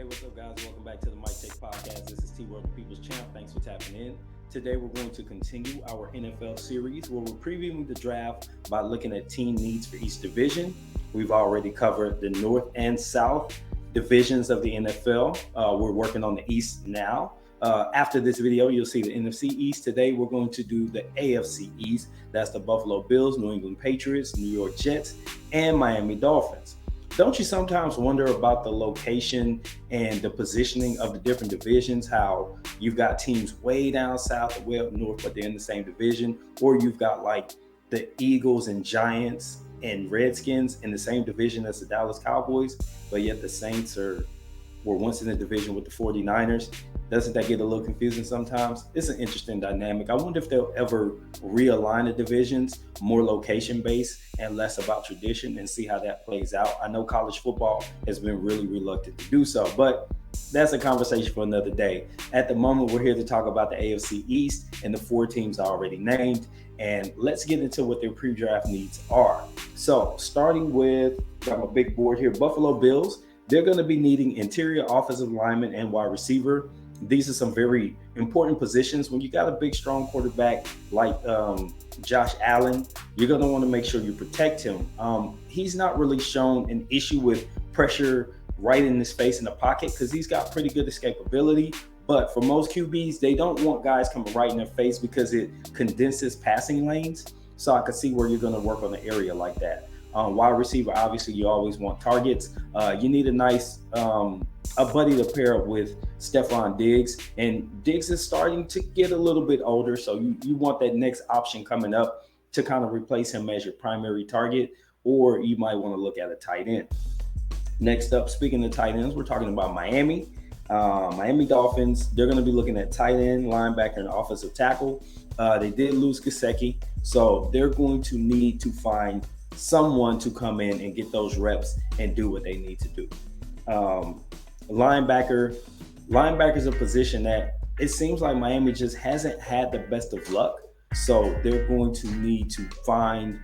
what's up, guys? Welcome back to the Mike Check Podcast. This is T-Word, the People's Champ. Thanks for tapping in. Today, we're going to continue our NFL series where we're previewing the draft by looking at team needs for each division. We've already covered the North and South divisions of the NFL. We're working on the East now. After this video, you'll see the NFC East. Today, we're going to do the AFC East. That's the Buffalo Bills, New England Patriots, New York Jets, and Miami Dolphins. Don't you sometimes wonder about the location and the positioning of the different divisions, how you've got teams way down south or way up north, but they're in the same division, or you've got like the Eagles and Giants and Redskins in the same division as the Dallas Cowboys, but yet the Saints were once in the division with the 49ers. Doesn't that get a little confusing sometimes? It's an interesting dynamic. I wonder if they'll ever realign the divisions, more location-based and less about tradition, and see how that plays out. I know college football has been really reluctant to do so, but that's a conversation for another day. At the moment, we're here to talk about the AFC East and the four teams already named, and let's get into what their pre-draft needs are. So starting with, got my big board here, Buffalo Bills. They're going to be needing interior offensive lineman and wide receiver. These are some very important positions. When you got a big, strong quarterback like Josh Allen, you're going to want to make sure you protect him. He's not really shown an issue with pressure right in his face in the pocket because he's got pretty good escapability. But for most QBs, they don't want guys coming right in their face because it condenses passing lanes. So I could see where you're going to work on an area like that. Wide receiver, obviously, you always want targets. You need a nice a buddy to pair up with Stephon Diggs. And Diggs is starting to get a little bit older, so you want that next option coming up to kind of replace him as your primary target, or you might want to look at a tight end. Next up, speaking of tight ends, we're talking about Miami. Miami Dolphins, they're going to be looking at tight end, linebacker, and offensive tackle. They did lose Gesicki, so they're going to need to find someone to come in and get those reps and do what they need to do. Linebacker is a position that it seems like Miami just hasn't had the best of luck. So they're going to need to find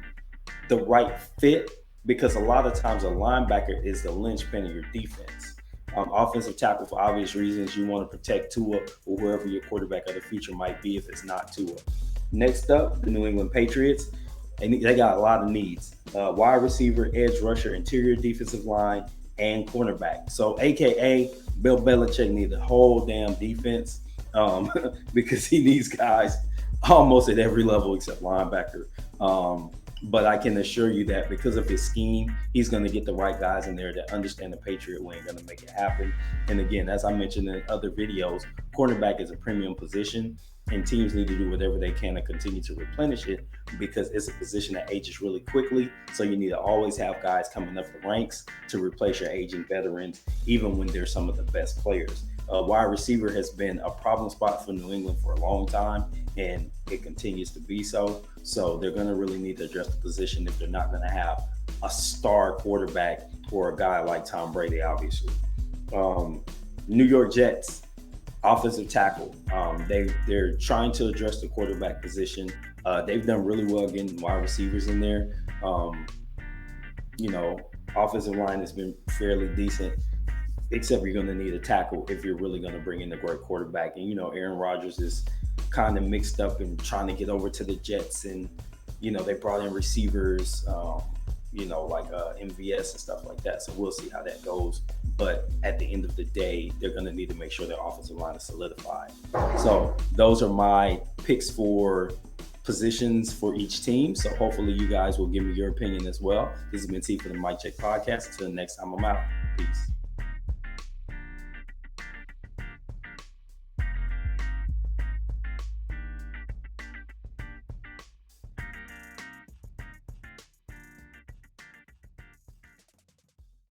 the right fit because a lot of times a linebacker is the linchpin of your defense. Offensive tackle, for obvious reasons, you want to protect Tua or whoever your quarterback of the future might be if it's not Tua. Next up, the New England Patriots. And they got a lot of needs. Wide receiver, edge rusher, interior defensive line, and cornerback. So AKA Bill Belichick needs the whole damn defense because he needs guys almost at every level except linebacker. But I can assure you that because of his scheme, he's going to get the right guys in there that understand the Patriot way and going to make it happen. And again, as I mentioned in other videos, cornerback is a premium position, and teams need to do whatever they can to continue to replenish it because it's a position that ages really quickly. So you need to always have guys coming up the ranks to replace your aging veterans, even when they're some of the best players. Wide receiver has been a problem spot for New England for a long time, and it continues to be so. So they're going to really need to address the position if they're not going to have a star quarterback or a guy like Tom Brady, obviously. New York Jets, offensive tackle. They're trying to address the quarterback position. They've done really well getting wide receivers in there. Offensive line has been fairly decent, except you're going to need a tackle if you're really going to bring in a great quarterback. And, Aaron Rodgers is kind of mixed up and trying to get over to the Jets. And, they brought in receivers, like MVS and stuff like that. So we'll see how that goes. But at the end of the day, they're going to need to make sure their offensive line is solidified. So those are my picks for positions for each team. So hopefully you guys will give me your opinion as well. This has been T for the Mike Check Podcast. Until next time, I'm out. Peace.